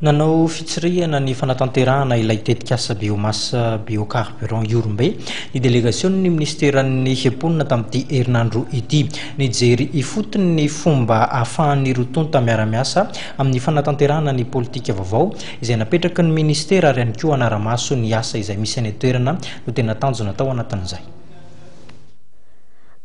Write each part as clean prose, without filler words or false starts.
Nanao fitsirihana ny fanatanterahana ilay tetikasa Biomasse Biocarburant Ihorombe ny delegasionan'ny ministeran'ny tamin'ity herinandro ity. Nijery ifotony ny fomba hahafahan'ny tonta miara-miasa amin'ny fanatanterahana ny politika vaovao izay napetraky ny ministera ary ihany koa anaramaso ny asa izay misy any toerana no tena tanjona tao anatin'izay.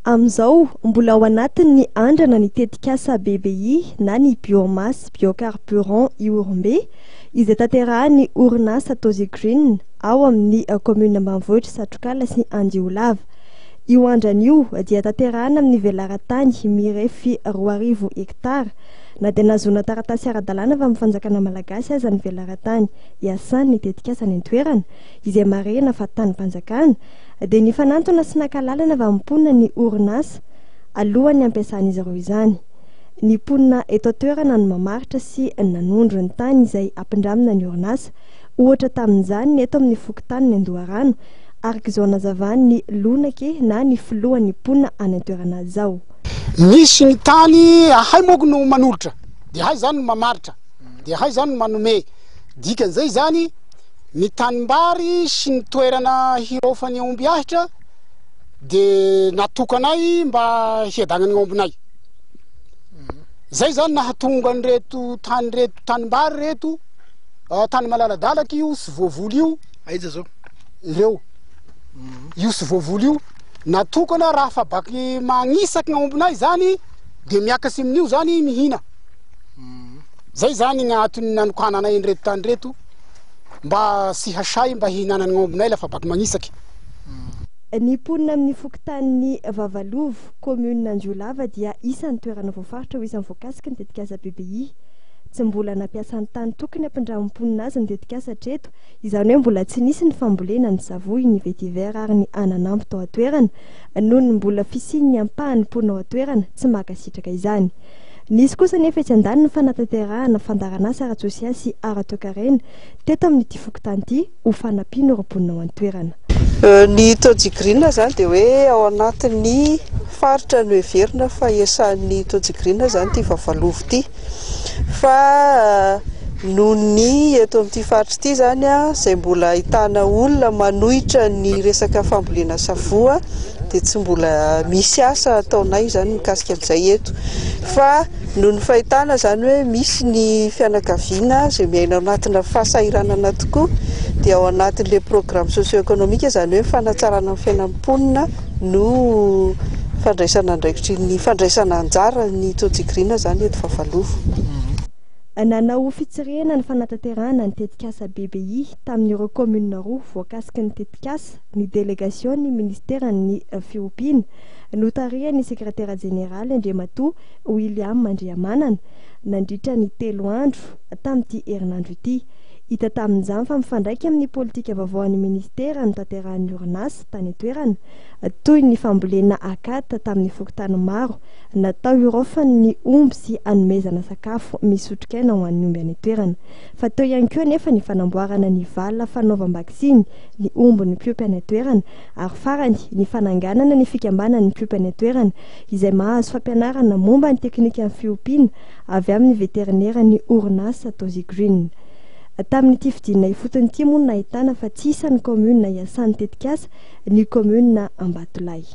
Amzao mbola ao anatin'ny andrana ny tetikasa BBI na ny Biomasse Biocarburant Ihorombe izay tanterahany orinasa Tozzi Green ao amin'ny commune ambanivohitra Satrokala sy Andiolava. Io andrana io dia tanterahana amin'ny velaran-tany mirefy 2,000 hektara na dia nazona taratasy ara-dalàna avy amin'ny fanjakana malagasy aza ny velaran-tany iasan'ny tetikasa ny toerana izay marena fa tany fanjakana dia ny fanantona sy nakalalana avy amin'ny mponina ny orinasa alohan'ny ampiasan'izy ireo izany. Ny mponina eto toerana no mamaritra sy nanondro ny tany izay ampindramina ny orinasa ohatra tamin'izany eto amin'ny fokotany ny Andoharano ark'izao nazavany lonake na ny filohan'ny mponina any an-toerana zao. Misy ny tany ahay mogo no manolotra dia ahay zany no mamaritra dia ahay zany no manome dikan'izay zany ny tanimbary sy ny toerana hirofany omby ahitra dia natokanay mba hiadagnany ombinay. Zay zany nahatonga an'ireto tanimbary reto tany malaladalaka io sy voavoly io aiza zao ireo io sy voavoly io natokana raha fa baky magnisaky gnombinay zany dia miakasy amin'io zany mihina. Zay zany gn'antony nanokananay an'ireto tany reto mba sy hasay mba hihinanany gnombinay lafa baky magnisaky. Ny mponina amin'ny fokotanin'ny Vavalovo commune Andiolava dia isan'ny toerana voafaritra ho isan'ny voakasiky ny tetikasa BBI. Tsy mbola nampiasany tany tokony ampindramo mponina azy ny tetikasa hatreto, izany hoe mbola tsy nisy ny fambolena ny savoy ny vetiver ary ny ananampy tao atoerana noho ny mbola fisian'ny ampahany mponina ao atoerana tsy makasitraka izany. Nisy kosa nefa etsy andany ny fanatanterahana fandaran'asa ara-tsosialy sy ara-toekarena teto amin'ity fokotany ity ho fanampiana ireo mponina ao an-toerana. Ny Tozzi Green zany dia hoe ao anatin'ny faritra ny Heverina fa iasan'ny Tozzi Green zany ty Vavalovo ty fa noho ny eto amin'ity faritra ity zany izay mbola ahitana olona manohitra ny resaka fambolena savoa dia tsy mbola misy asa ataonay zany mikasika amin'izay eto fa noho ny fahitana zany hoe misy ny fianakaviana izay miaina ao anatina fahasahiranana tokoa dia ao anatin'ilay programme socio-économique zany hoe fanatsarana amin'ny fiainam-ponina no fandraisana andraikitry ny fandraisana anjara ny Tozzi Green zany eto Vavalovo. Nanao fitsirihana ny fanatanterahana ny tetikasa BBI tamin'ireo commune roa voakasiky ny tetikasa ny delegasionan'ny ministeran'ny Fiompiana notarihany sekretera jeneraly Andriamatoa William Mandriamanana nandritra ny 3 andro tamin'ity herinandro ity. Hita tamin'izany fa mifandraika amin'ny politika vaovao ny ministera ny tanterahan'ny orinasa tany toerana toy ny fambolena akata tamin'ny fokotany maro natao hirofany ny omby sy anomezana sakafo misotrikaina ho an'ny omby any toerana fa teo ihany koa nefa ny fanamboarana ny vala fanaovam-bakisiny ny omby ny Fiompiana toerana ary farany ny fananganana ny fikambanany Fiompiana toerana izay mahazo fampianarana momba ny teknika amin'ny Fiompiana avy amin'ny veterinera ny orinasa Tozzi Green. Tamin'ity fidinina ifotony ity moa nahitana fa tsy isan'ny commune iasan'ny tetikasa ny commune Ambatolahy.